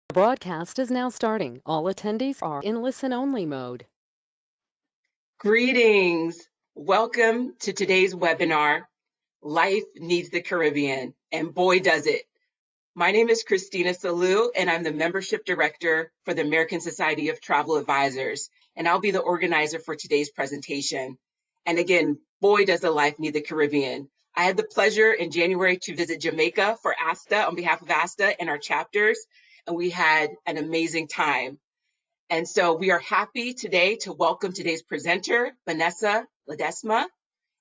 The broadcast is now starting. All attendees are in listen-only mode. Greetings. Welcome to today's webinar, Life Needs the Caribbean, and boy does it. My name is Christina Salou, and I'm the Membership Director for the American Society of Travel Advisors, and I'll be the organizer for today's presentation. And again, boy does the life need the Caribbean. I had the pleasure in January to visit Jamaica for ASTA on behalf of ASTA and our chapters, and we had an amazing time. And so we are happy today to welcome today's presenter, Vanessa Ledesma,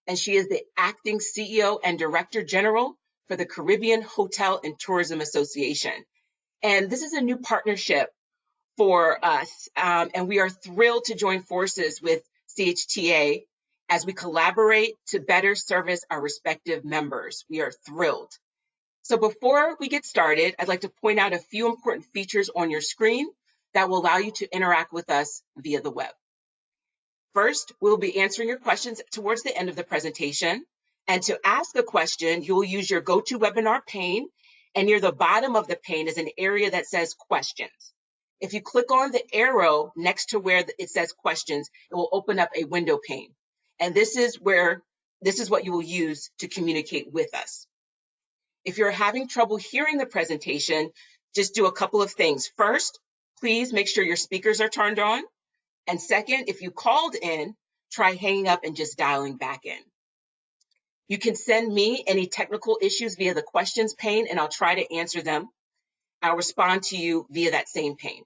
and she is the acting CEO and Director General for the Caribbean Hotel and Tourism Association. And this is a new partnership for us, and we are thrilled to join forces with CHTA as we collaborate to better service our respective members. We are thrilled. So before we get started, I'd like to point out a few important features on your screen that will allow you to interact with us via the web. First, we'll be answering your questions towards the end of the presentation. And to ask a question, you'll use your GoToWebinar pane, and near the bottom of the pane is an area that says questions. If you click on the arrow next to where it says questions, it will open up a window pane. And this is what you will use to communicate with us. If you're having trouble hearing the presentation, just do a couple of things. First, please make sure your speakers are turned on. And second, if you called in, try hanging up and just dialing back in. You can send me any technical issues via the questions pane, and I'll try to answer them. I'll respond to you via that same pane.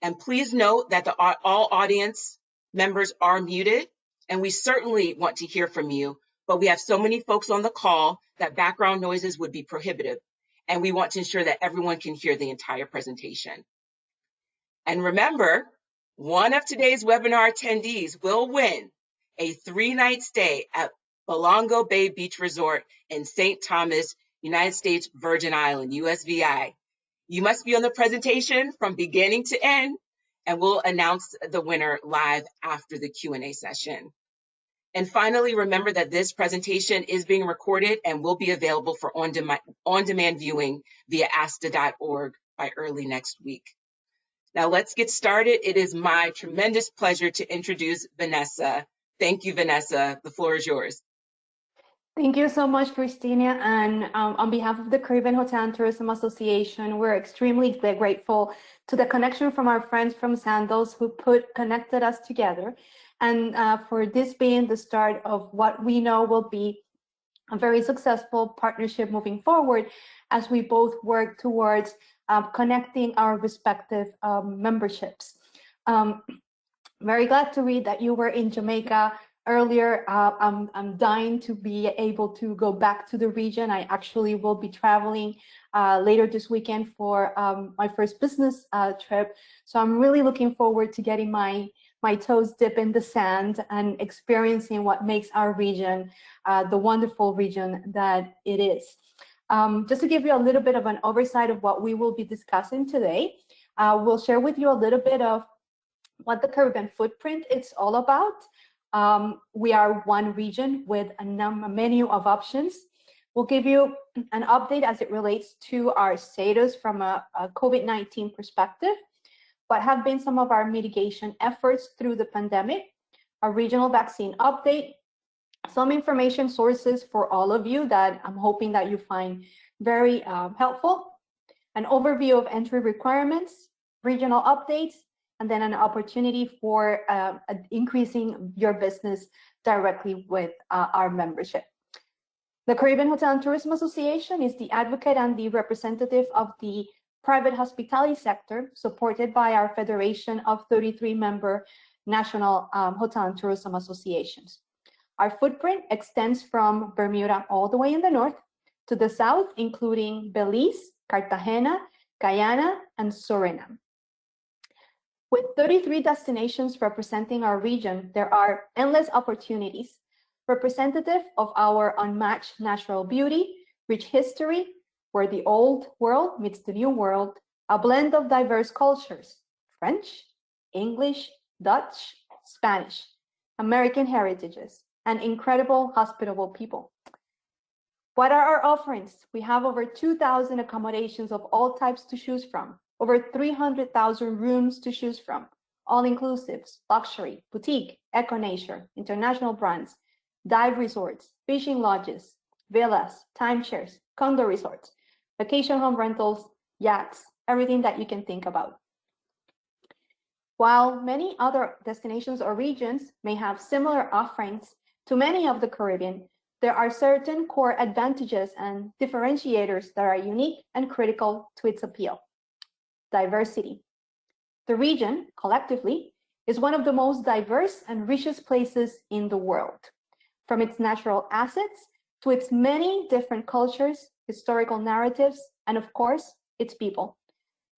And please note that all audience members are muted, and we certainly want to hear from you, but we have so many folks on the call that background noises would be prohibitive, and we want to ensure that everyone can hear the entire presentation. And remember, one of today's webinar attendees will win a 3-night stay at Belongo Bay Beach Resort in St. Thomas, United States Virgin Island, USVI. You must be on the presentation from beginning to end, and we'll announce the winner live after the Q&A session. And finally, remember that this presentation is being recorded and will be available for on-demand viewing via asta.org by early next week. Now let's get started. It is my tremendous pleasure to introduce Vanessa. Thank you, Vanessa. The floor is yours. Thank you so much, Christina. And on behalf of the Caribbean Hotel and Tourism Association, we're extremely grateful to the connection from our friends from Sandals who connected us together. And for this being the start of what we know will be a very successful partnership moving forward as we both work towards connecting our respective memberships. Very glad to read that you were in Jamaica earlier. I'm dying to be able to go back to the region. I actually will be traveling later this weekend for my first business trip. So I'm really looking forward to getting my toes dip in the sand and experiencing what makes our region the wonderful region that it is. Just to give you a little bit of an oversight of what we will be discussing today, we'll share with you a little bit of what the Caribbean footprint is all about. We are one region with a menu of options. We'll give you an update as it relates to our status from a COVID-19 perspective, what have been some of our mitigation efforts through the pandemic, a regional vaccine update, some information sources for all of you that I'm hoping that you find very helpful, an overview of entry requirements, regional updates, and then an opportunity for increasing your business directly with our membership. The Caribbean Hotel and Tourism Association is the advocate and the representative of the private hospitality sector, supported by our Federation of 33 member national hotel and tourism associations. Our footprint extends from Bermuda all the way in the north to the south, including Belize, Cartagena, Guyana, and Suriname. With 33 destinations representing our region, there are endless opportunities representative of our unmatched natural beauty, rich history, where the old world meets the new world, a blend of diverse cultures, French, English, Dutch, Spanish, American heritages, and incredible hospitable people. What are our offerings? We have over 2,000 accommodations of all types to choose from, over 300,000 rooms to choose from, all-inclusives, luxury, boutique, eco-nature, international brands, dive resorts, fishing lodges, villas, timeshares, condo resorts, vacation home rentals, yachts, everything that you can think about. While many other destinations or regions may have similar offerings to many of the Caribbean, there are certain core advantages and differentiators that are unique and critical to its appeal. Diversity. The region, collectively, is one of the most diverse and richest places in the world. From its natural assets to its many different cultures, historical narratives, and of course, its people.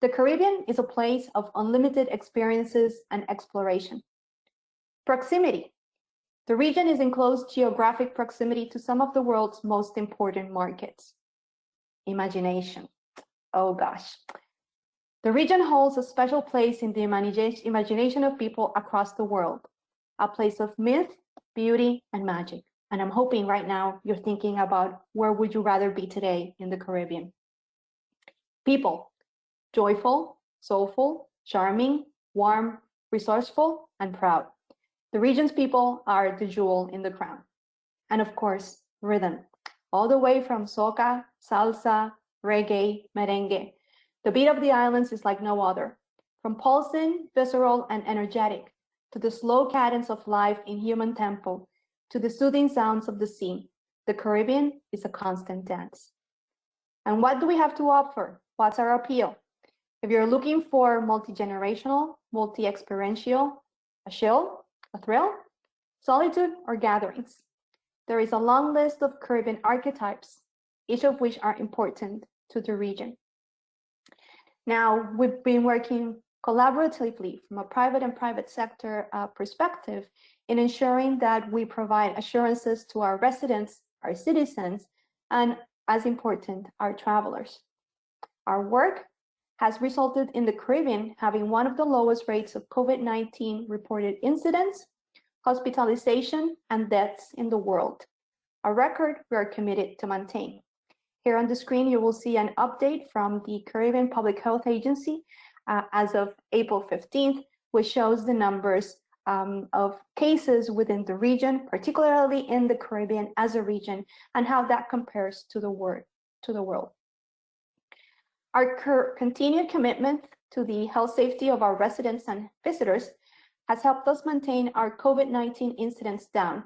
The Caribbean is a place of unlimited experiences and exploration. Proximity. The region is in close geographic proximity to some of the world's most important markets. Imagination. Oh gosh. The region holds a special place in the imagination of people across the world, a place of myth, beauty, and magic. And I'm hoping right now you're thinking about where would you rather be today in the Caribbean. People. Joyful, soulful, charming, warm, resourceful, and proud. The region's people are the jewel in the crown. And of course, rhythm, all the way from soca, salsa, reggae, merengue. The beat of the islands is like no other. From pulsing, visceral, and energetic, to the slow cadence of life in human tempo, to the soothing sounds of the sea, the Caribbean is a constant dance. And what do we have to offer? What's our appeal? If you're looking for multi-generational, multi-experiential, a chill, a thrill, solitude, or gatherings, there is a long list of Caribbean archetypes, each of which are important to the region. Now, we've been working collaboratively from a private and private sector perspective in ensuring that we provide assurances to our residents, our citizens, and as important, our travelers. Our work has resulted in the Caribbean having one of the lowest rates of COVID-19 reported incidents, hospitalization, and deaths in the world, a record we are committed to maintain. Here on the screen, you will see an update from the Caribbean Public Health Agency as of April 15th, which shows the numbers of cases within the region, particularly in the Caribbean as a region, and how that compares to the world. Our continued commitment to the health safety of our residents and visitors has helped us maintain our COVID-19 incidents down.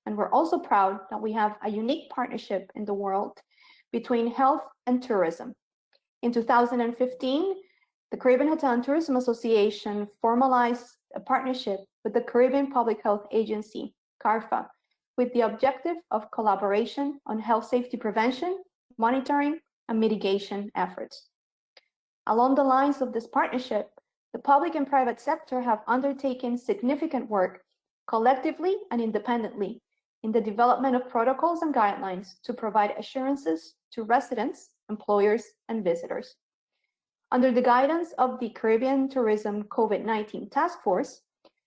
And we're also proud that we have a unique partnership in the world between health and tourism. In 2015, the Caribbean Hotel and Tourism Association formalized a partnership with the Caribbean Public Health Agency, CARPHA, with the objective of collaboration on health safety prevention, monitoring, and mitigation efforts. Along the lines of this partnership, the public and private sector have undertaken significant work collectively and independently in the development of protocols and guidelines to provide assurances to residents, employers, and visitors. Under the guidance of the Caribbean Tourism COVID-19 Task Force,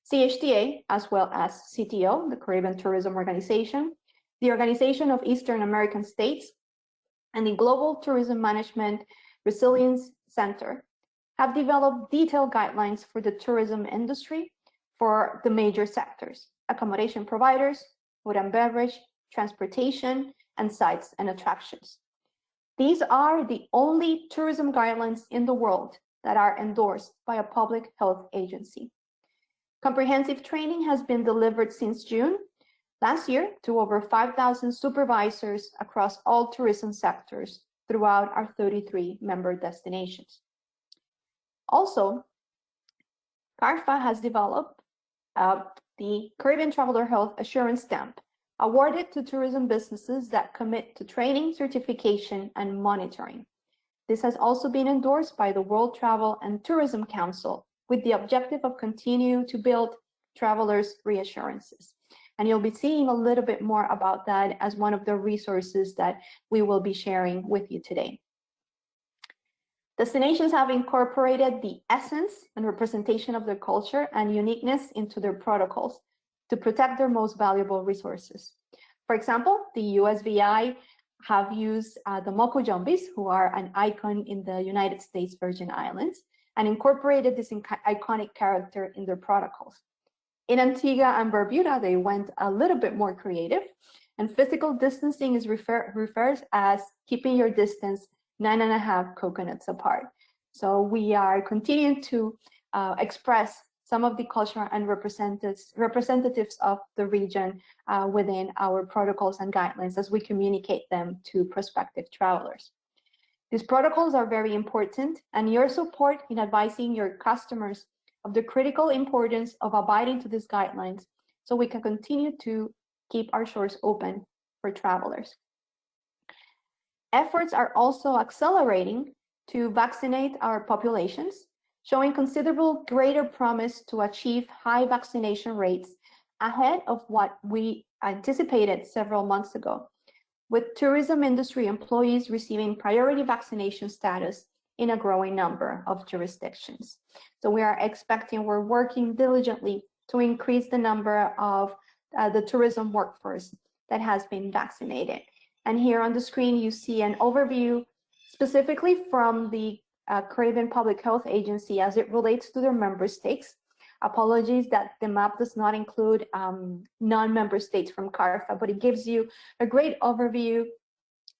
CHTA, as well as CTO, the Caribbean Tourism Organization, the Organization of Eastern American States, and the Global Tourism Management Resilience Center have developed detailed guidelines for the tourism industry for the major sectors: accommodation providers, food and beverage, transportation, and sites and attractions. These are the only tourism guidelines in the world that are endorsed by a public health agency. Comprehensive training has been delivered since June last year to over 5,000 supervisors across all tourism sectors throughout our 33 member destinations. Also, CARPHA has developed the Caribbean Traveler Health Assurance Stamp, awarded to tourism businesses that commit to training, certification, and monitoring. This has also been endorsed by the World Travel and Tourism Council with the objective of continuing to build travelers' reassurances. And you'll be seeing a little bit more about that as one of the resources that we will be sharing with you today. Destinations have incorporated the essence and representation of their culture and uniqueness into their protocols to protect their most valuable resources. For example, the USVI have used the Moco Jumbies, who are an icon in the United States Virgin Islands, and incorporated this iconic character in their protocols. In Antigua and Barbuda, they went a little bit more creative, and physical distancing is refers as keeping your distance 9.5 coconuts apart. So we are continuing to express some of the culture and representatives of the region within our protocols and guidelines as we communicate them to prospective travelers. These protocols are very important, and your support in advising your customers of the critical importance of abiding to these guidelines so we can continue to keep our shores open for travelers. Efforts are also accelerating to vaccinate our populations, showing considerable greater promise to achieve high vaccination rates ahead of what we anticipated several months ago, with tourism industry employees receiving priority vaccination status in a growing number of jurisdictions. So we're working diligently to increase the number of the tourism workforce that has been vaccinated. And here on the screen, you see an overview specifically from the Caribbean Public Health Agency as it relates to their member states. Apologies that the map does not include non-member states from CARFA, but it gives you a great overview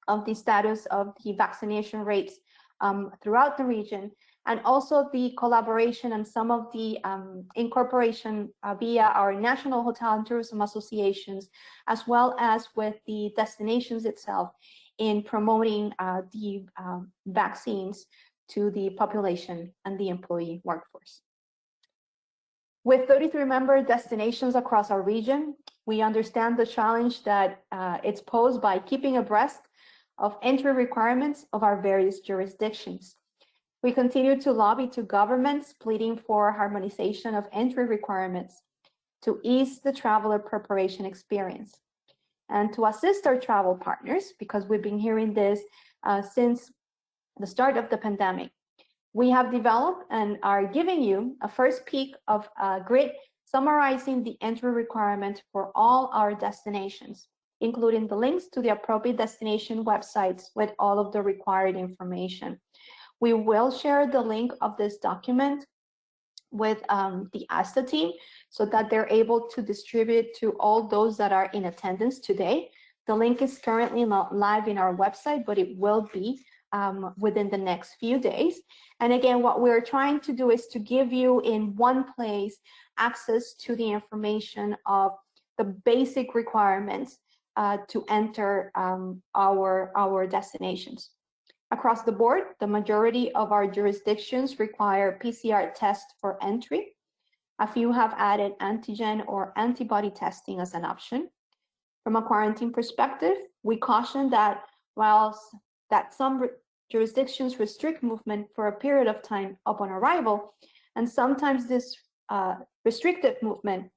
of the status of the vaccination rates throughout the region, and also the collaboration and some of the incorporation via our national hotel and tourism associations, as well as with the destinations itself in promoting the vaccines to the population and the employee workforce. With 33 member destinations across our region, we understand the challenge that it's posed by keeping abreast of entry requirements of our various jurisdictions. We continue to lobby to governments pleading for harmonization of entry requirements to ease the traveler preparation experience. And to assist our travel partners, because we've been hearing this since the start of the pandemic, we have developed and are giving you a first peek of a grid summarizing the entry requirement for all our destinations, including the links to the appropriate destination websites with all of the required information. We will share the link of this document with the ASTA team so that they're able to distribute to all those that are in attendance today. The link is currently not live in our website, but it will be within the next few days. And again, what we're trying to do is to give you in one place access to the information of the basic requirements to enter our destinations. Across the board, the majority of our jurisdictions require PCR tests for entry. A few have added antigen or antibody testing as an option. From a quarantine perspective, we caution that whilst some jurisdictions restrict movement for a period of time upon arrival, and sometimes this restricted movement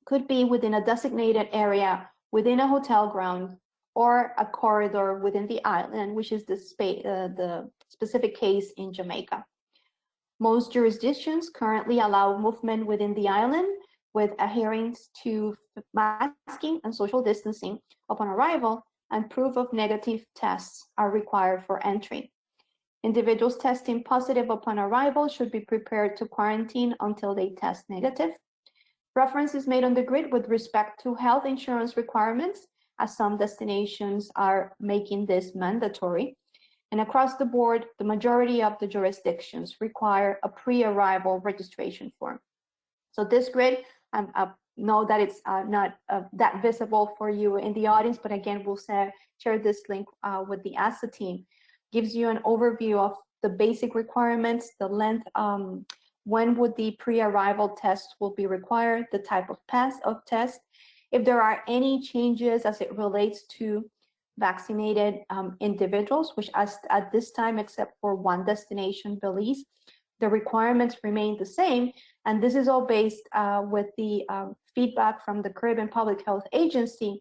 could be within a designated area within a hotel ground or a corridor within the island, which is the specific case in Jamaica. Most jurisdictions currently allow movement within the island with adherence to masking and social distancing upon arrival, and proof of negative tests are required for entry. Individuals testing positive upon arrival should be prepared to quarantine until they test negative. Reference is made on the grid with respect to health insurance requirements, as some destinations are making this mandatory. And across the board, the majority of the jurisdictions require a pre-arrival registration form. So this grid, I know that it's not that visible for you in the audience, but again, we'll share this link with the ASTA team. Gives you an overview of the basic requirements, the length, when would the pre-arrival test will be required, the type of test, if there are any changes as it relates to vaccinated individuals, which at this time, except for one destination, Belize, the requirements remain the same. And this is all based with the feedback from the Caribbean Public Health Agency,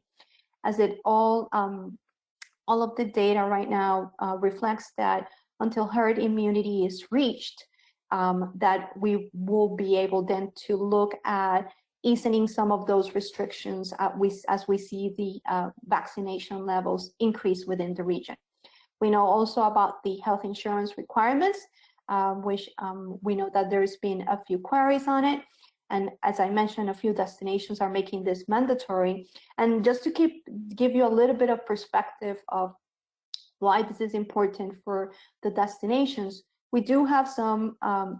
as it all of the data right now reflects that until herd immunity is reached, that we will be able then to look at easing some of those restrictions as we see the vaccination levels increase within the region. We know also about the health insurance requirements. which we know that there's been a few queries on it. And as I mentioned, a few destinations are making this mandatory. And just to give you a little bit of perspective of why this is important for the destinations, we do have some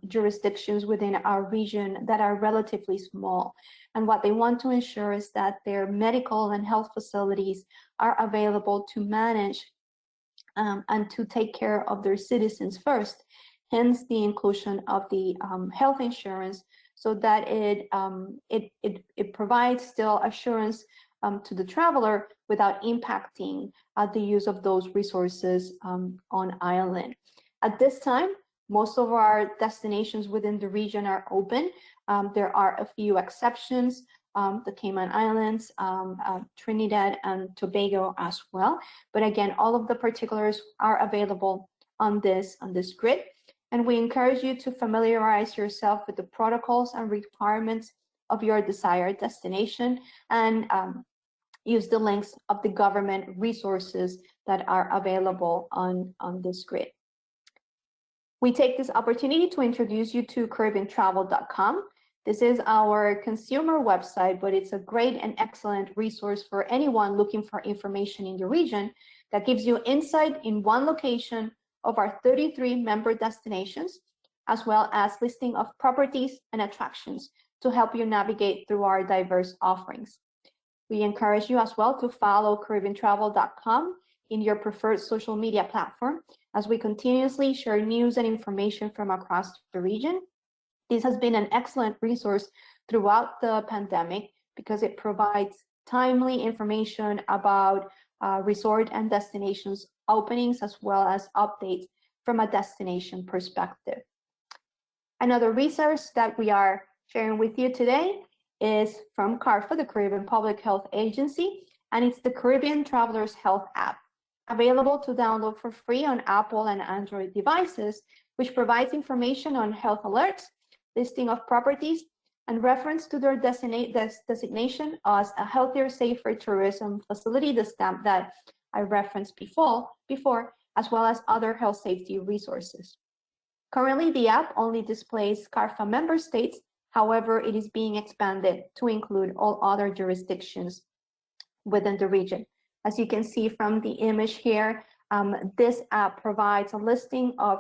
jurisdictions within our region that are relatively small. And what they want to ensure is that their medical and health facilities are available to manage and to take care of their citizens first. Hence the inclusion of the health insurance, so that it provides still assurance to the traveler without impacting the use of those resources on island. At this time, most of our destinations within the region are open. There are a few exceptions, the Cayman Islands, Trinidad and Tobago as well. But again, all of the particulars are available on this grid. And we encourage you to familiarize yourself with the protocols and requirements of your desired destination, and use the links of the government resources that are available on this grid. We take this opportunity to introduce you to CaribbeanTravel.com. This is our consumer website, but it's a great and excellent resource for anyone looking for information in the region that gives you insight in one location of our 33 member destinations, as well as listing of properties and attractions to help you navigate through our diverse offerings. We encourage you as well to follow CaribbeanTravel.com in your preferred social media platform, as we continuously share news and information from across the region. This has been an excellent resource throughout the pandemic because it provides timely information about resort and destinations openings, as well as updates from a destination perspective. Another resource that we are sharing with you today is from CARPHA, the Caribbean Public Health Agency, and it's the Caribbean Travelers Health app, available to download for free on Apple and Android devices, which provides information on health alerts, listing of properties, and reference to their designation as a healthier, safer tourism facility, the stamp that I referenced before, as well as other health safety resources. Currently, the app only displays CARPHA member states. However, it is being expanded to include all other jurisdictions within the region. As you can see from the image here, this app provides a listing of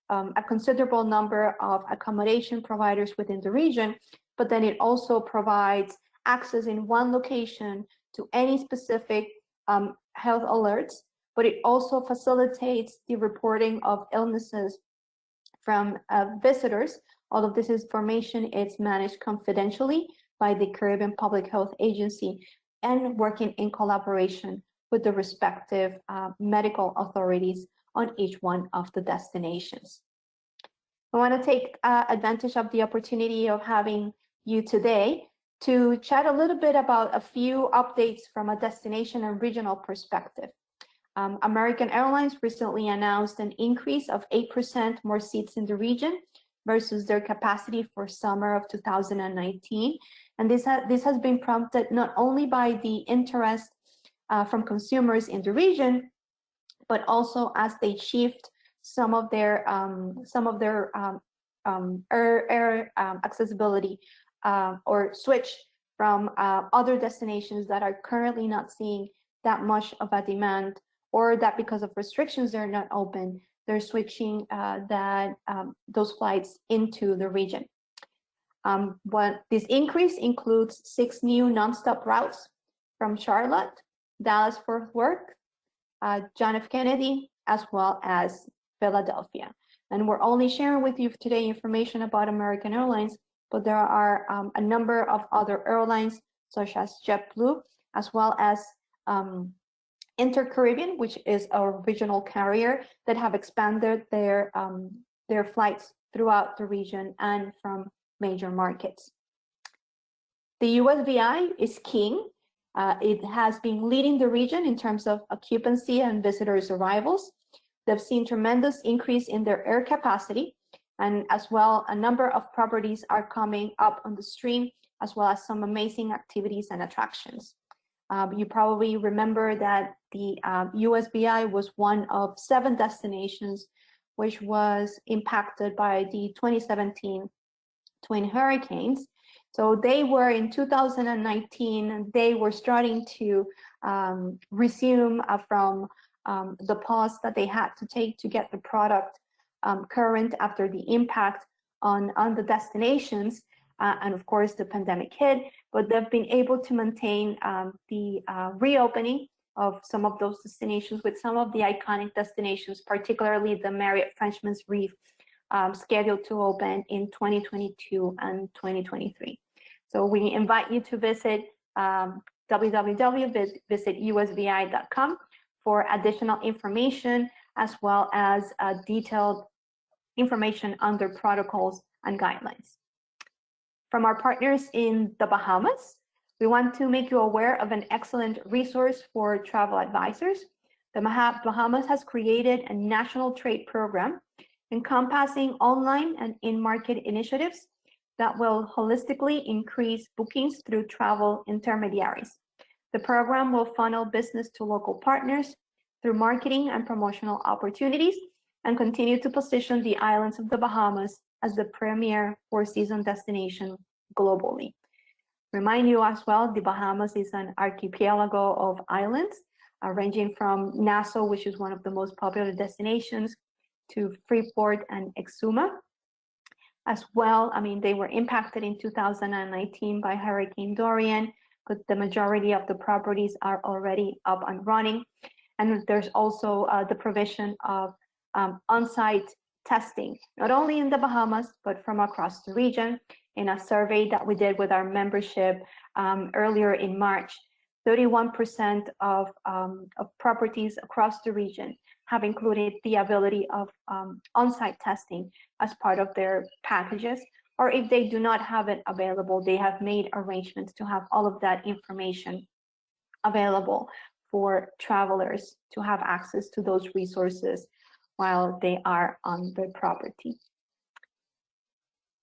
a considerable number of accommodation providers within the region, but then it also provides access in one location to any specific health alerts, but it also facilitates the reporting of illnesses from visitors. All of this information is managed confidentially by the Caribbean Public Health Agency and working in collaboration with the respective medical authorities on each one of the destinations. I want to take advantage of the opportunity of having you today to chat a little bit about a few updates from a destination and regional perspective. American Airlines recently announced an increase of 8% more seats in the region versus their capacity for summer of 2019. And this has been prompted not only by the interest from consumers in the region, but also as they shift some of their air accessibility or switch from other destinations that are currently not seeing that much of a demand, or that because of restrictions they're not open, they're switching those flights into the region. This increase includes 6 new nonstop routes from Charlotte, Dallas-Fort Worth, John F. Kennedy, as well as Philadelphia. And we're only sharing with you today information about American Airlines, but there are a number of other airlines such as JetBlue, as well as Inter-Caribbean, which is a regional carrier, that have expanded their flights throughout the region and from major markets. The USVI is king. It has been leading the region in terms of occupancy and visitors' arrivals. They've seen tremendous increase in their air capacity, and as well, a number of properties are coming up on the stream, as well as some amazing activities and attractions. You probably remember that the USVI was one of 7 destinations which was impacted by the 2017 twin hurricanes. So they were in 2019, they were starting to resume from the pause that they had to take to get the product current after the impact on the destinations. And of course, the pandemic hit, but they've been able to maintain the reopening of some of those destinations with some of the iconic destinations, particularly the Marriott Frenchman's Reef, scheduled to open in 2022 and 2023. So we invite you to visit www.visitusvi.com for additional information, as well as detailed information on their protocols and guidelines. From our partners in the Bahamas, we want to make you aware of an excellent resource for travel advisors. The Bahamas has created a national trade program encompassing online and in-market initiatives that will holistically increase bookings through travel intermediaries. The program will funnel business to local partners through marketing and promotional opportunities and continue to position the islands of the Bahamas as the premier four-season destination globally. Remind you as well, the Bahamas is an archipelago of islands, ranging from Nassau, which is one of the most popular destinations, to Freeport and Exuma. As well, I mean, they were impacted in 2019 by Hurricane Dorian, but the majority of the properties are already up and running. And there's also the provision of on-site testing, not only in the Bahamas, but from across the region. In a survey that we did with our membership earlier in March, 31% of properties across the region have included the ability of on-site testing as part of their packages, or if they do not have it available, they have made arrangements to have all of that information available for travelers to have access to those resources while they are on their property.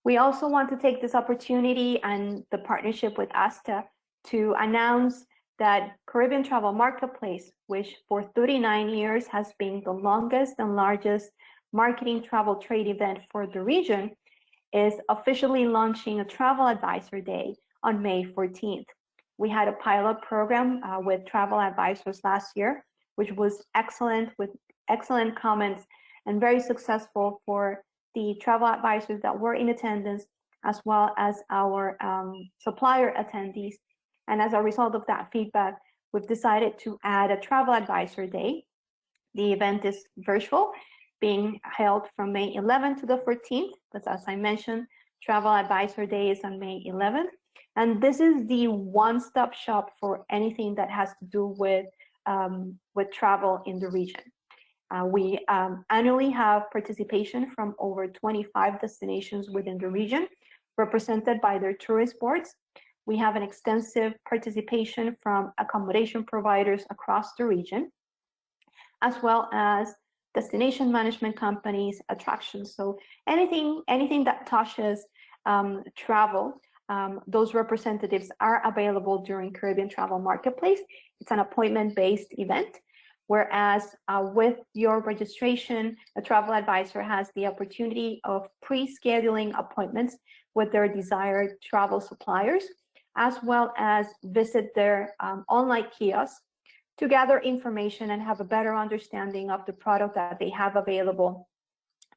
We also want to take this opportunity and the partnership with ASTA to announce that Caribbean Travel Marketplace, which for 39 years has been the longest and largest marketing travel trade event for the region, is officially launching a Travel Advisor Day on May 14th. We had a pilot program with travel advisors last year, which was excellent, with excellent comments and very successful for the travel advisors that were in attendance, as well as our supplier attendees. And as a result of that feedback, we've decided to add a Travel Advisor Day. The event is virtual, being held from May 11th to the 14th. But as I mentioned, Travel Advisor Day is on May 11th. And this is the one-stop shop for anything that has to do with travel in the region. We annually have participation from over 25 destinations within the region, represented by their tourist boards. We have an extensive participation from accommodation providers across the region, as well as destination management companies, attractions. So anything that touches travel, those representatives are available during Caribbean Travel Marketplace. It's an appointment-based event, whereas with your registration, a travel advisor has the opportunity of pre-scheduling appointments with their desired travel suppliers, as well as visit their online kiosks to gather information and have a better understanding of the product that they have available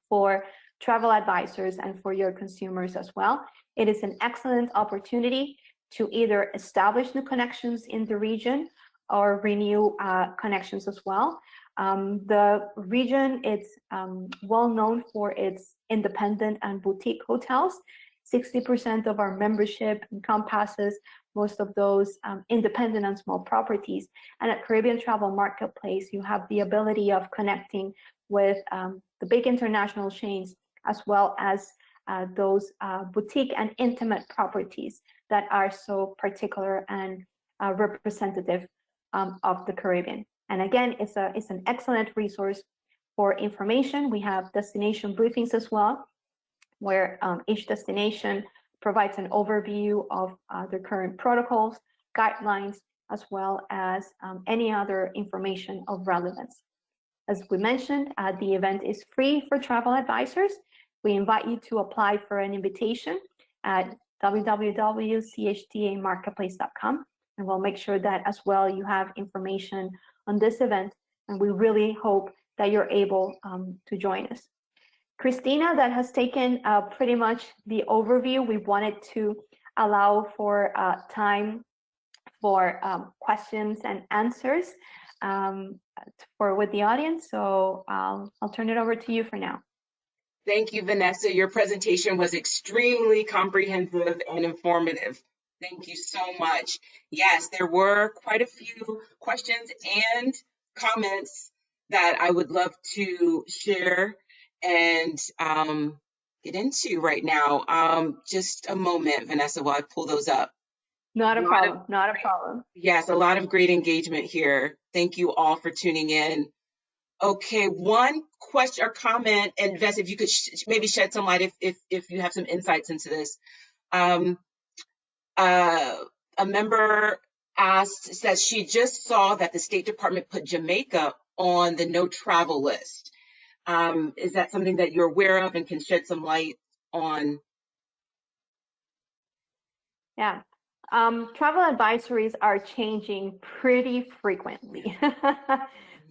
for travel advisors and for your consumers as well. It is an excellent opportunity to either establish new connections in the region or renew connections as well. The region is well known for its independent and boutique hotels. 60% of our membership encompasses most of those independent and small properties. And at Caribbean Travel Marketplace, you have the ability of connecting with the big international chains, as well as those boutique and intimate properties that are so particular and representative of the Caribbean. And again, it's an excellent resource for information. We have destination briefings as well, where each destination provides an overview of their current protocols, guidelines, as well as any other information of relevance. As we mentioned, the event is free for travel advisors. We invite you to apply for an invitation at www.chtamarketplace.com, and we'll make sure that as well you have information on this event, and we really hope that you're able to join us. Christina, that has taken pretty much the overview. We wanted to allow for time for questions and answers with the audience. So I'll turn it over to you for now. Thank you, Vanessa. Your presentation was extremely comprehensive and informative. Thank you so much. Yes, there were quite a few questions and comments that I would love to share and get into right now. Just a moment, Vanessa, while I pull those up. Not a problem, not a problem. Yes, a lot of great engagement here. Thank you all for tuning in. Okay, one question or comment, and Vanessa, if you could maybe shed some light if you have some insights into this. A member says she just saw that the State Department put Jamaica on the no travel list. Is that something that you're aware of and can shed some light on? Yeah. Travel advisories are changing pretty frequently.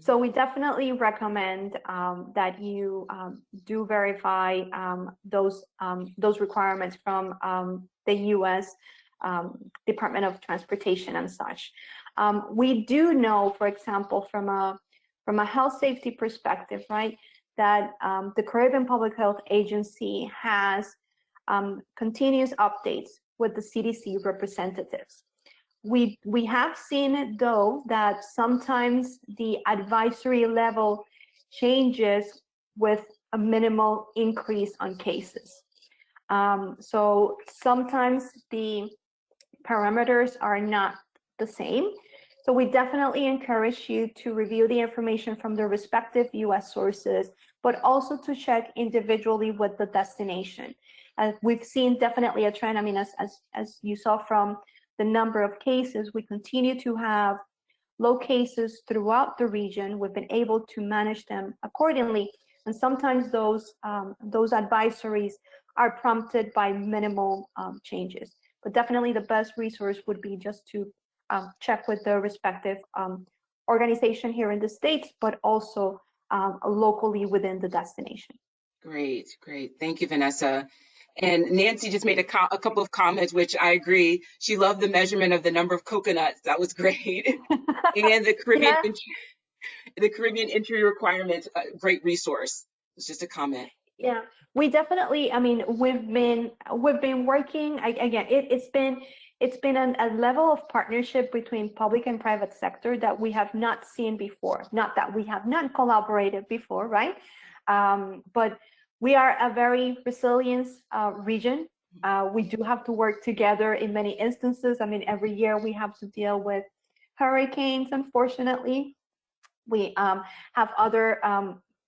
So we definitely recommend that you do verify those requirements from the U.S. Department of Transportation and such. We do know, for example, from a health safety perspective, right, that the Caribbean Public Health Agency has continuous updates with the CDC representatives. We have seen, though, that sometimes the advisory level changes with a minimal increase on cases. So sometimes the parameters are not the same. So we definitely encourage you to review the information from the respective US sources, but also to check individually with the destination. We've seen definitely a trend. I mean, as you saw from the number of cases, we continue to have low cases throughout the region. We've been able to manage them accordingly. And sometimes those advisories are prompted by minimal changes. But definitely the best resource would be just to check with the respective organization here in the States, but also locally within the destination. Great, great. Thank you, Vanessa. And Nancy just made a couple of comments, which I agree. She loved the measurement of the number of coconuts. That was great. And the Caribbean, yeah. The Caribbean entry requirements, great resource. It's just a comment. Yeah, we definitely. I mean, we've been working again. It's been a level of partnership between public and private sector that we have not seen before. Not that we have not collaborated before, right? But we are a very resilient region. We do have to work together in many instances. I mean, every year we have to deal with hurricanes, unfortunately. We have other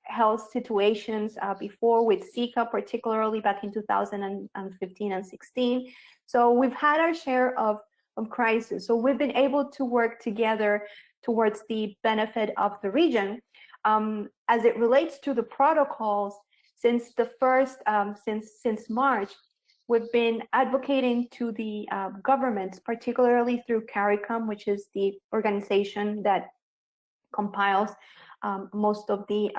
health situations before with Zika, particularly back in 2015 and 16. So we've had our share of crisis. So we've been able to work together towards the benefit of the region. As it relates to the protocols, since the first, since March, we've been advocating to the governments, particularly through CARICOM, which is the organization that compiles most of the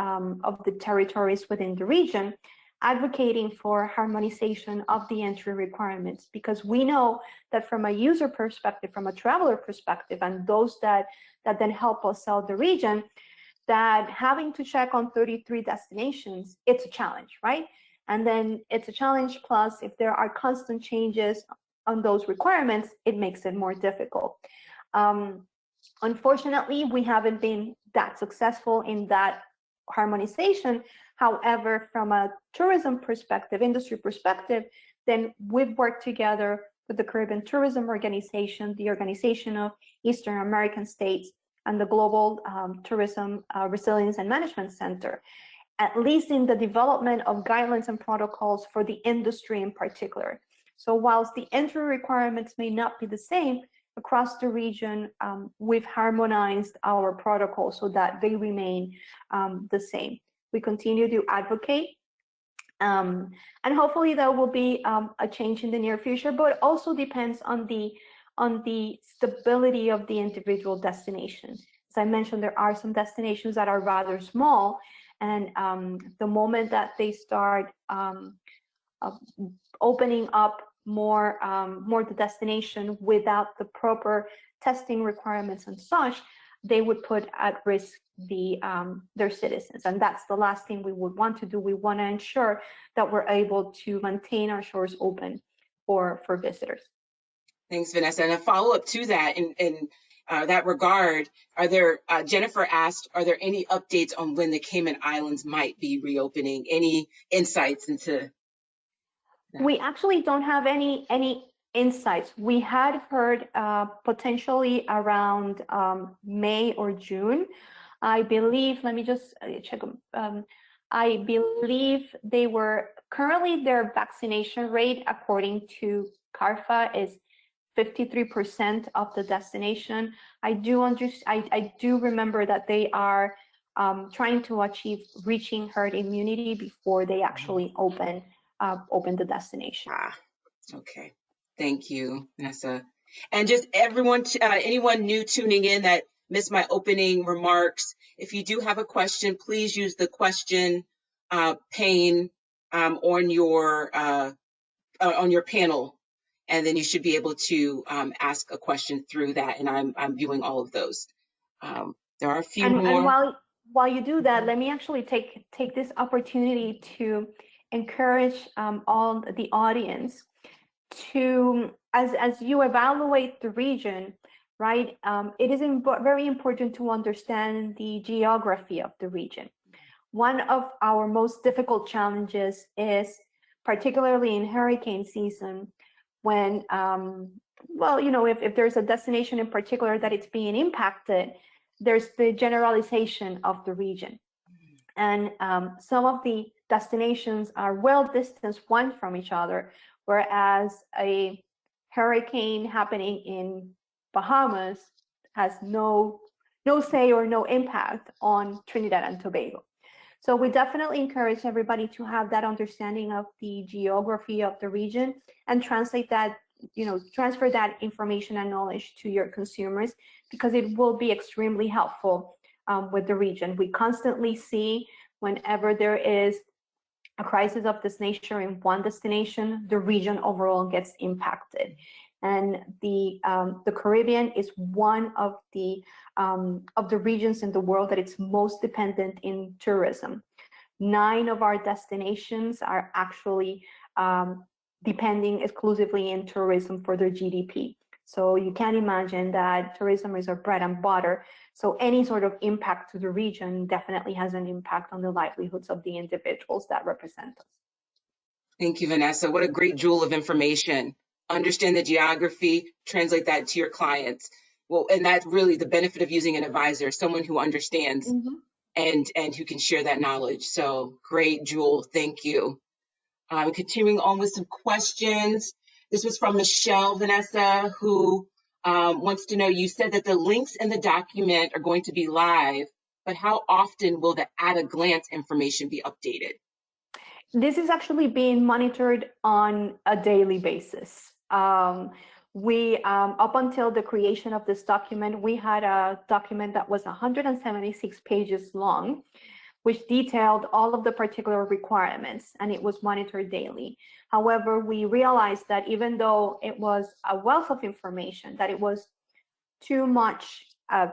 territories within the region, advocating for harmonization of the entry requirements, because we know that from a user perspective, from a traveler perspective, and those that then help us sell the region, that having to check on 33 destinations, it's a challenge, right? And then it's a challenge, plus if there are constant changes on those requirements, it makes it more difficult. Unfortunately, we haven't been that successful in that harmonization. However, from a tourism perspective, industry perspective, then we've worked together with the Caribbean Tourism Organization, the Organization of Eastern American States, and the Global Tourism Resilience and Management Center, at least in the development of guidelines and protocols for the industry in particular. So whilst the entry requirements may not be the same, across the region, we've harmonized our protocols so that they remain the same. We continue to advocate, and hopefully there will be a change in the near future, but it also depends on the stability of the individual destination. As I mentioned, there are some destinations that are rather small, and the moment that they start opening up more the destination without the proper testing requirements and such, they would put at risk their citizens, and that's the last thing we would want to do. We want to ensure that we're able to maintain our shores open for visitors. Thanks, Vanessa. And a follow-up to that, in that regard, are there, Jennifer asked, are there any updates on when the Cayman Islands might be reopening? Any insights into that? We actually don't have any insights. We had heard potentially around May or June. I believe, let me just check. I believe they were, currently their vaccination rate, according to CARFA, is 53% of the destination. I do remember that they are trying to achieve reaching herd immunity before they actually open the destination. Okay, thank you, Vanessa. And just everyone, anyone new tuning in that missed my opening remarks, if you do have a question, please use the question pane on your panel, and then you should be able to ask a question through that. And I'm viewing all of those. There are a few more. And while you do that, let me actually take this opportunity to encourage all the audience to, as you evaluate the region, right? It is very important to understand the geography of the region. One of our most difficult challenges is, particularly in hurricane season, when, well, you know, if there's a destination in particular that it's being impacted, there's the generalization of the region. And some of the destinations are well distanced one from each other, whereas a hurricane happening in Bahamas has no say or no impact on Trinidad and Tobago. So we definitely encourage everybody to have that understanding of the geography of the region and translate that, you know, transfer that information and knowledge to your consumers, because it will be extremely helpful with the region. We constantly see, whenever there is a crisis of this nature in one destination, the region overall gets impacted. And the Caribbean is one of the regions in the world that it's most dependent in tourism. 9 of our destinations are actually depending exclusively in tourism for their GDP. So you can imagine that tourism is our bread and butter. So any sort of impact to the region definitely has an impact on the livelihoods of the individuals that represent us. Thank you, Vanessa. What a great jewel of information. Understand the geography, translate that to your clients. Well, and that's really the benefit of using an advisor, someone who understands and who can share that knowledge. So great, Jewel. Thank you. Continuing on with some questions. This was from Michelle, Vanessa, who wants to know, you said that the links in the document are going to be live, but how often will the at-a-glance information be updated? This is actually being monitored on a daily basis. We, up until the creation of this document, we had a document that was 176 pages long, which detailed all of the particular requirements, and it was monitored daily. However, we realized that even though it was a wealth of information, that it was too much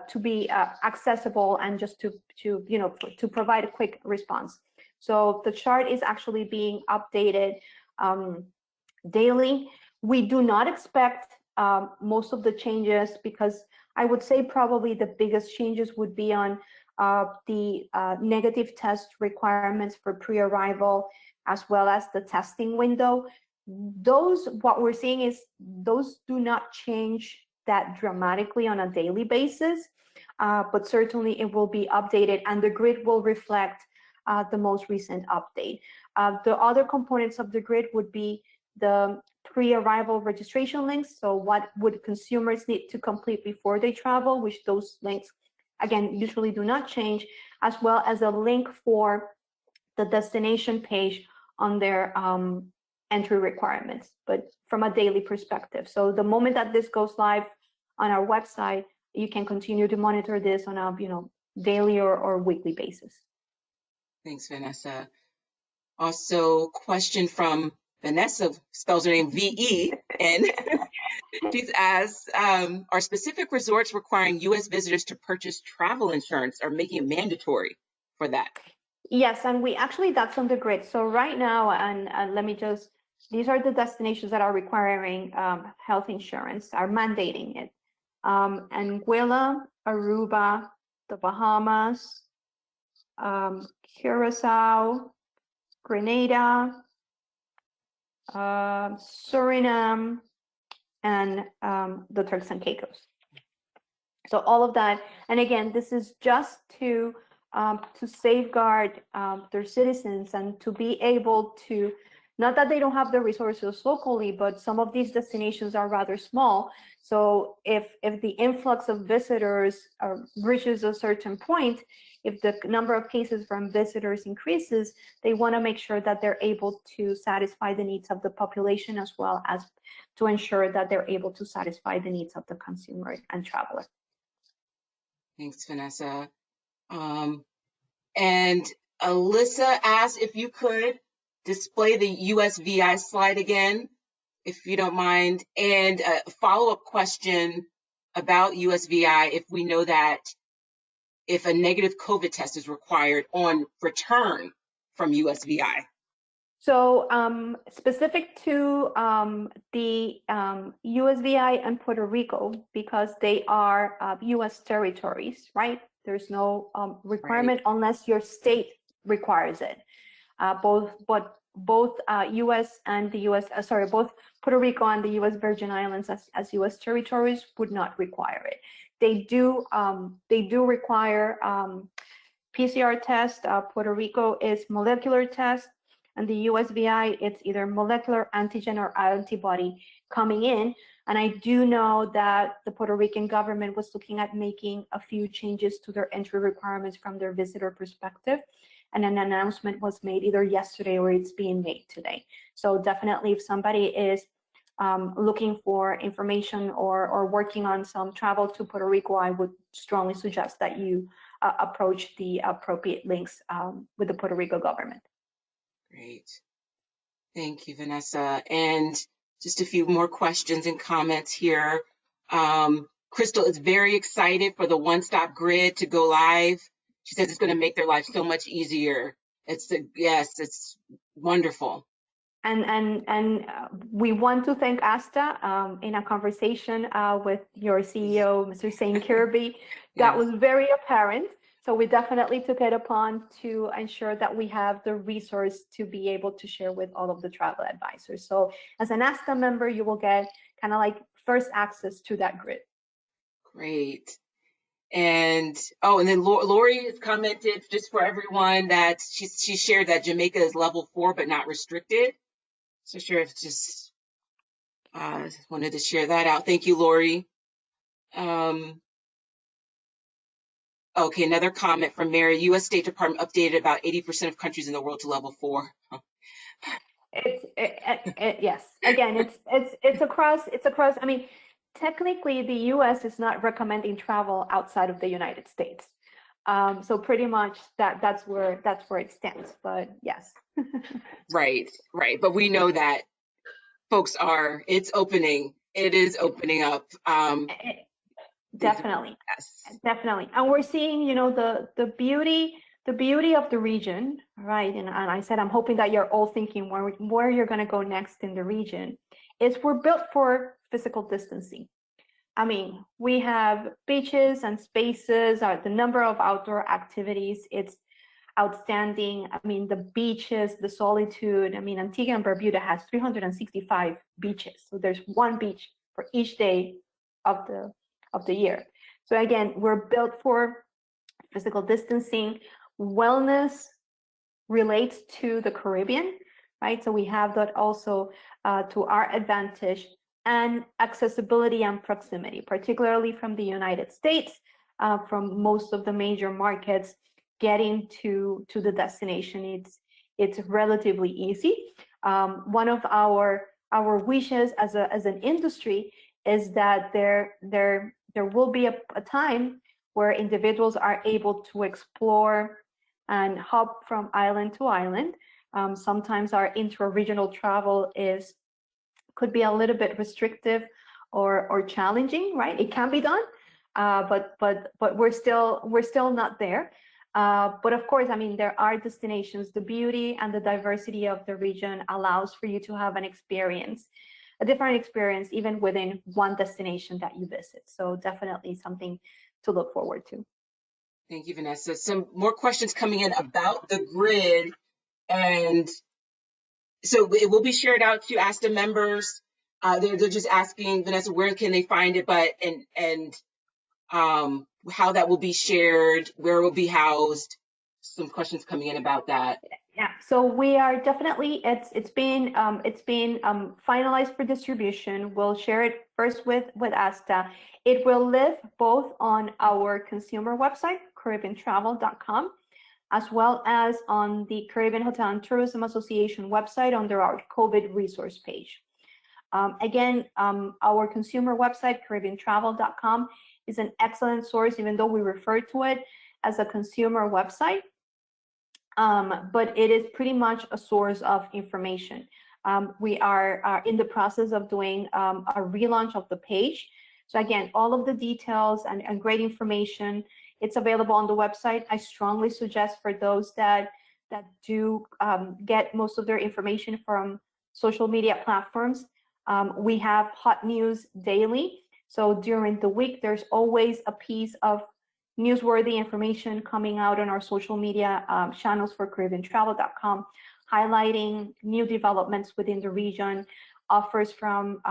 to be accessible and just to provide a quick response. So the chart is actually being updated daily. We do not expect most of the changes, because I would say probably the biggest changes would be on the negative test requirements for pre-arrival, as well as the testing window. Those, what we're seeing is those do not change that dramatically on a daily basis, but certainly it will be updated, and the grid will reflect the most recent update. The other components of the grid would be the pre-arrival registration links. So what would consumers need to complete before they travel, which those links, again, usually do not change, as well as a link for the destination page on their entry requirements, but from a daily perspective. So the moment that this goes live on our website, you can continue to monitor this on a daily or weekly basis. Thanks, Vanessa. Also, question from Vanessa, spells her name VE, and she's asked, are specific resorts requiring U.S. visitors to purchase travel insurance or making it mandatory for that? Yes, and that's on the grid. So right now, and let me just, these are the destinations that are requiring health insurance, are mandating it. Anguilla, Aruba, the Bahamas, Curacao, Grenada, Suriname, and the Turks and Caicos. So all of that, and again, this is just to safeguard their citizens and to be able to, not that they don't have the resources locally, but some of these destinations are rather small. So if the influx of visitors reaches a certain point, if the number of cases from visitors increases, they want to make sure that they're able to satisfy the needs of the population, as well as to ensure that they're able to satisfy the needs of the consumer and traveler. Thanks, Vanessa. And Alyssa asked if you could display the USVI slide again, if you don't mind. And a follow-up question about USVI, if we know that if a negative COVID test is required on return from USVI. So specific to the USVI and Puerto Rico, because they are U.S. territories, right? There's no requirement unless your state requires it. Both U.S. and the U.S. Both Puerto Rico and the U.S. Virgin Islands as U.S. territories would not require it. They do require PCR test. Puerto Rico is molecular test, and the USVI, it's either molecular antigen or antibody coming in. And I do know that the Puerto Rican government was looking at making a few changes to their entry requirements from their visitor perspective. And an announcement was made either yesterday or it's being made today. So definitely, if somebody is looking for information or working on some travel to Puerto Rico, I would strongly suggest that you approach the appropriate links with the Puerto Rico government. Great. Thank you, Vanessa. And just a few more questions and comments here. Crystal is very excited for the one-stop grid to go live. She says it's going to make their life so much easier. Yes, it's wonderful. And we want to thank ASTA in a conversation with your CEO, Mr. Saint Kirby. That was very apparent. So we definitely took it upon to ensure that we have the resource to be able to share with all of the travel advisors. So as an ASTA member, you will get kind of like first access to that grid. Great. And and then Lori has commented, just for everyone, that she shared that Jamaica is level 4 but not restricted. So sure, if just wanted to share that out. Thank you, Lori. Okay, another comment from Mary. U.S. State Department updated about 80% of countries in the world to level 4. Yes. Again, it's across. I mean, technically, the U.S. is not recommending travel outside of the United States. So pretty much that's where it stands. But yes. Right. But we know that folks it's opening. It is opening up. Definitely. Yes. Definitely. And we're seeing, the beauty of the region, right? And I said, I'm hoping that you're all thinking where you're going to go next in the region, is we're built for physical distancing. I mean, we have beaches and spaces, the number of outdoor activities, it's outstanding. I mean, the beaches, the solitude. I mean, Antigua and Barbuda has 365 beaches. So there's one beach for each day of the year. So again, we're built for physical distancing. Wellness relates to the Caribbean, right? So we have that also to our advantage, and accessibility and proximity, particularly from the United States, from most of the major markets. Getting to the destination, it's relatively easy. One of our wishes as an industry is that there will be a time where individuals are able to explore and hop from island to island. Sometimes our intra-regional travel could be a little bit restrictive or challenging, right? It can be done, but we're still not there. But of course, I mean, there are destinations. The beauty and the diversity of the region allows for you to have a different experience, even within one destination that you visit. So definitely something to look forward to. Thank you, Vanessa. Some more questions coming in about the grid. And so it will be shared out to ASTA members. They're just asking, Vanessa, where can they find it, and how that will be shared, where it will be housed. Some questions coming in about that. Yeah, so we are definitely, it's been finalized for distribution. We'll share it first with ASTA. It will live both on our consumer website, CaribbeanTravel.com, as well as on the Caribbean Hotel and Tourism Association website under our COVID resource page. Again, our consumer website, CaribbeanTravel.com, is an excellent source, even though we refer to it as a consumer website. But it is pretty much a source of information. We are in the process of doing a relaunch of the page. So again, all of the details and great information, it's available on the website. I strongly suggest for those that do get most of their information from social media platforms. We have hot news daily. So during the week, there's always a piece of newsworthy information coming out on our social media channels for CaribbeanTravel.com, highlighting new developments within the region, offers from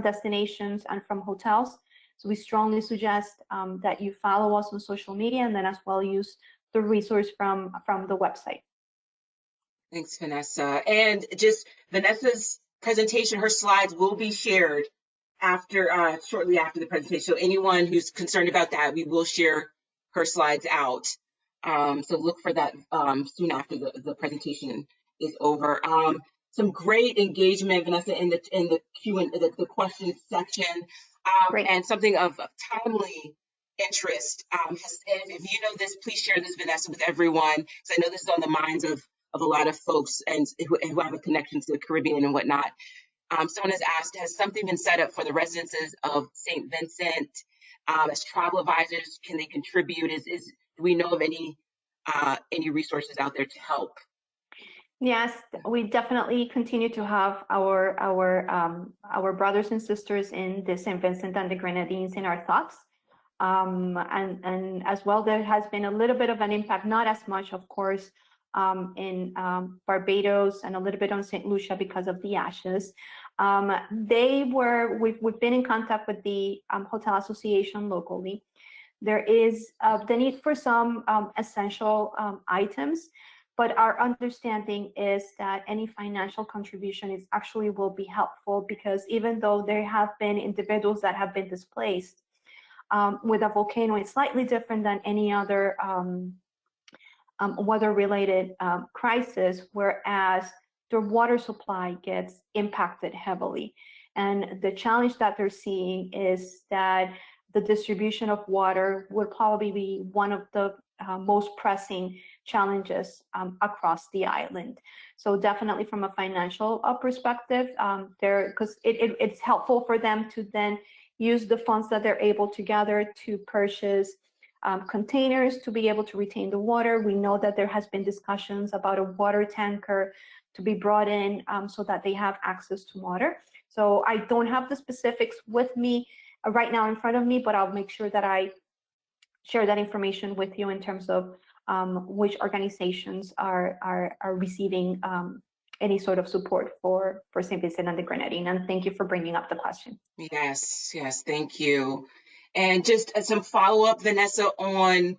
destinations and from hotels. So we strongly suggest that you follow us on social media, and then as well use the resource from the website. Thanks, Vanessa. And just Vanessa's presentation, her slides will be shared shortly after the presentation. So anyone who's concerned about that, we will share her slides out. So look for that soon after the presentation is over. Some great engagement, Vanessa, in the Q&A, the questions section, and something of timely interest. And if you know this, please share this, Vanessa, with everyone, because I know this is on the minds of a lot of folks and who have a connection to the Caribbean and whatnot. Someone has asked, has something been set up for the residences of St. Vincent as travel advisors? Can they contribute? Do we know of any resources out there to help? Yes, we definitely continue to have our brothers and sisters in the St. Vincent and the Grenadines in our thoughts. And as well, there has been a little bit of an impact, not as much, of course, in Barbados and a little bit on St. Lucia because of the ashes. We've been in contact with the Hotel Association locally. There is the need for some essential items, but our understanding is that any financial contribution will be helpful, because even though there have been individuals that have been displaced with a volcano, it's slightly different than any other weather-related crisis, whereas their water supply gets impacted heavily. And the challenge that they're seeing is that the distribution of water would probably be one of the most pressing challenges across the island. So definitely from a financial perspective, because it's helpful for them to then use the funds that they're able to gather to purchase containers to be able to retain the water. We know that there has been discussions about a water tanker to be brought in so that they have access to water. So I don't have the specifics with me right now in front of me, but I'll make sure that I share that information with you in terms of which organizations are receiving any sort of support for St. Vincent and the Grenadines. And thank you for bringing up the question. Yes, thank you. And just some follow-up, Vanessa, on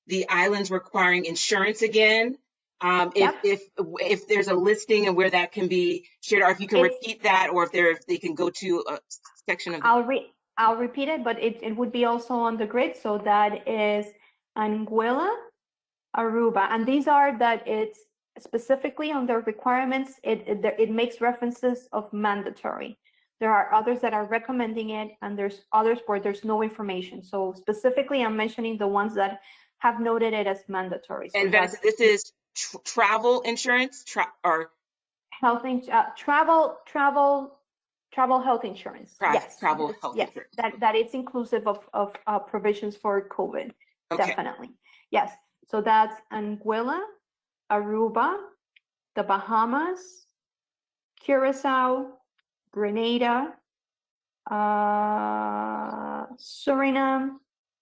the islands requiring insurance again. Yep. If there's a listing and where that can be shared, or if you can It's repeat that, or if they can go to a section of the. I'll repeat it, but it would be also on the grid. So that is Anguilla, Aruba, and these are that it's specifically on the requirements. It makes references of mandatory. There are others that are recommending it, and there's others where there's no information. So specifically, I'm mentioning the ones that have noted it as mandatory. So And Vanessa, that's this is travel insurance, or travel health insurance. Yes, travel health yes, insurance. that it's inclusive of provisions for COVID. Okay. Definitely. Yes. So that's Anguilla, Aruba, the Bahamas, Curacao, Grenada, Suriname,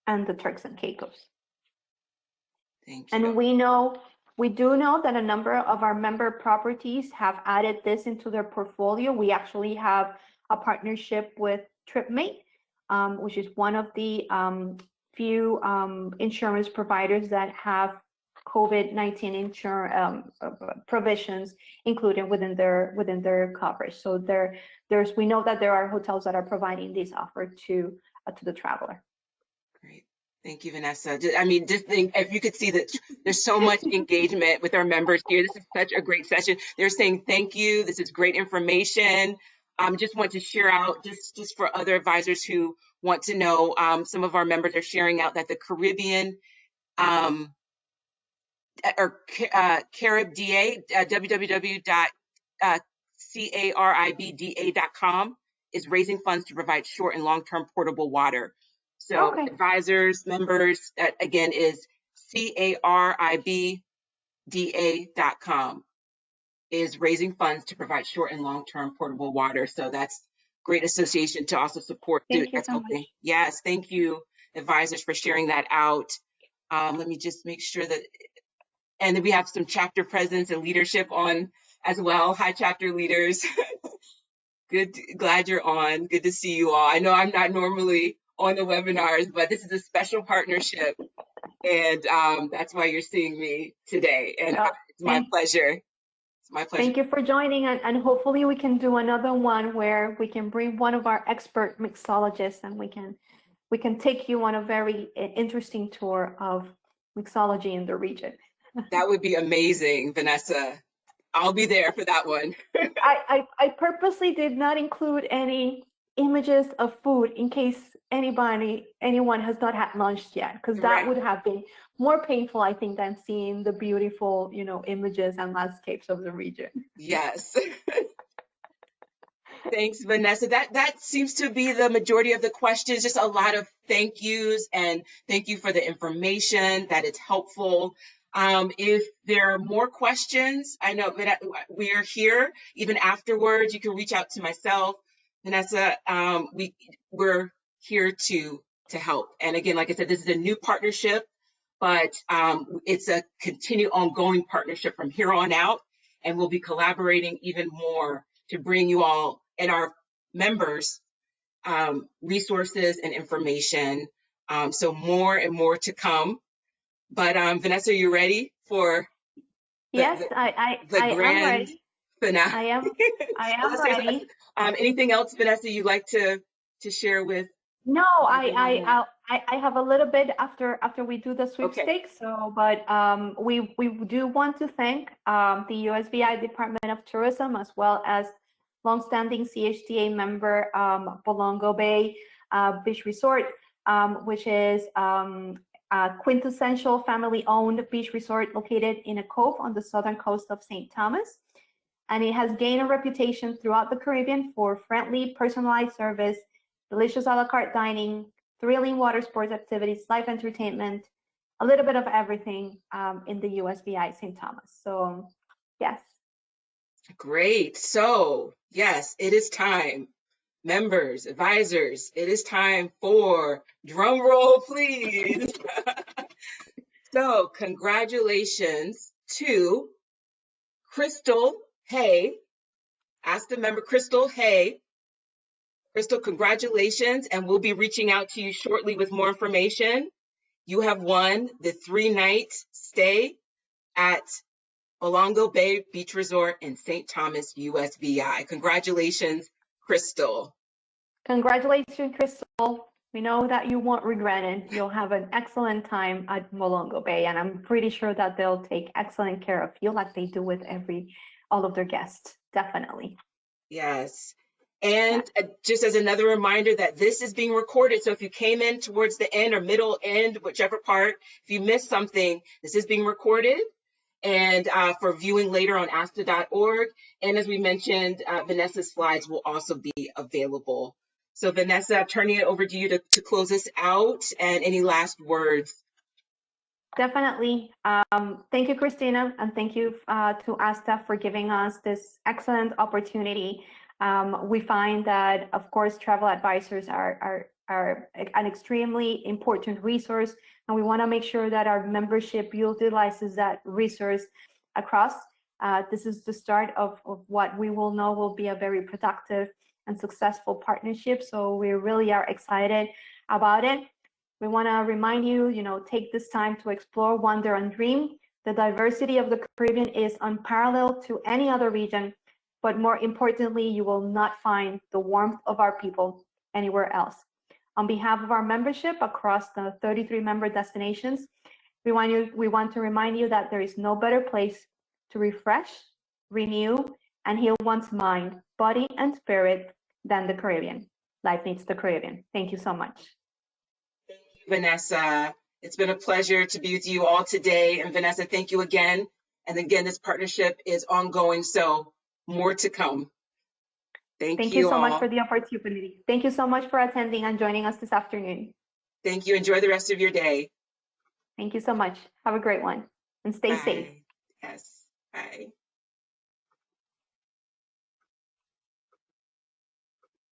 and the Turks and Caicos. Thank you. And we do know that a number of our member properties have added this into their portfolio. We actually have a partnership with TripMate, which is one of the few insurance providers that have COVID-19 insurance provisions included within their coverage. So we know that there are hotels that are providing this offer to the traveler. Great. Thank you, Vanessa. I mean, just think, if you could see that there's so much engagement with our members here. This is such a great session. They're saying thank you. This is great information. Just want to share out, just for other advisors who want to know, some of our members are sharing out that the Caribbean, or CaribDA, www.caribda.com is raising funds to provide short and long-term portable water. So Okay. advisors, members, that again is caribda.com is raising funds to provide short and long-term portable water. So that's great association to also support. Thank you That's so helping. much. Yes, thank you, advisors, for sharing that out. Let me just make sure that, and then we have some chapter presidents and leadership on as well. Hi, chapter leaders. Good, glad you're on. Good to see you all. I know I'm not normally on the webinars, but this is a special partnership, and that's why you're seeing me today. And it's my pleasure. It's my pleasure. Thank you for joining, and hopefully we can do another one where we can bring one of our expert mixologists, and we can take you on a very interesting tour of mixology in the region. That would be amazing, Vanessa. I'll be there for that one. I purposely did not include any images of food in case anyone has not had lunch yet, because that Right. would have been more painful, I think, than seeing the beautiful, images and landscapes of the region. Yes. Thanks, Vanessa. That seems to be the majority of the questions. Just a lot of thank yous, and thank you for the information, that it's helpful. If there are more questions, I know that we are here. Even afterwards, you can reach out to myself, Vanessa. We're here to help. And again, like I said, this is a new partnership, but it's a continued ongoing partnership from here on out, and we'll be collaborating even more to bring you all and our members resources and information. So more and more to come. But Vanessa, are you ready for Yes, the I am grand ready. finale? I am Unless there's ready. anything else, Vanessa, you'd like to share with? No, I have a little bit after we do the sweepstakes. Okay. So, but we do want to thank the USVI Department of Tourism, as well as longstanding CHTA member Bolongo Bay Beach Resort, which is a quintessential family-owned beach resort located in a cove on the southern coast of St. Thomas. And it has gained a reputation throughout the Caribbean for friendly, personalized service, delicious a la carte dining, thrilling water sports activities, live entertainment, a little bit of everything in the USVI St. Thomas. So, yes. Great. So, yes, it is time. Members, advisors, it is time for, drum roll, please. So, congratulations to Crystal Hay. Ask the member, Crystal Hay. Crystal, congratulations, and we'll be reaching out to you shortly with more information. You have won the 3-night stay at Molongo Bay Beach Resort, and St. Thomas USVI. Congratulations, Crystal. Congratulations, Crystal. We know that you won't regret it. You'll have an excellent time at Molongo Bay, and I'm pretty sure that they'll take excellent care of you like they do with all of their guests. Definitely. Yes. And just as another reminder that this is being recorded. So if you came in towards the end or middle end, whichever part, if you missed something, this is being recorded and for viewing later on asta.org. And as we mentioned, Vanessa's slides will also be available. So Vanessa, I'm turning it over to you to close us out, and any last words. Definitely. Thank you, Christina, and thank you to ASTA for giving us this excellent opportunity. We find that, of course, travel advisors are an extremely important resource, and we want to make sure that our membership utilizes that resource across. This is the start of what we will know will be a very productive and successful partnership. So we really are excited about it. We want to remind you, take this time to explore, wonder, and dream. The diversity of the Caribbean is unparalleled to any other region, but more importantly, you will not find the warmth of our people anywhere else. On behalf of our membership across the 33 member destinations, we want to remind you that there is no better place to refresh, renew, and heal one's mind, body, and spirit than the Caribbean. Life needs the Caribbean. Thank you so much. Vanessa, it's been a pleasure to be with you all today. And Vanessa, thank you again. And again, this partnership is ongoing, so more to come. Thank you so all. much for the opportunity. Thank you so much for attending and joining us this afternoon. Thank you. Enjoy the rest of your day. Thank you so much. Have a great one and stay safe. Yes. Bye.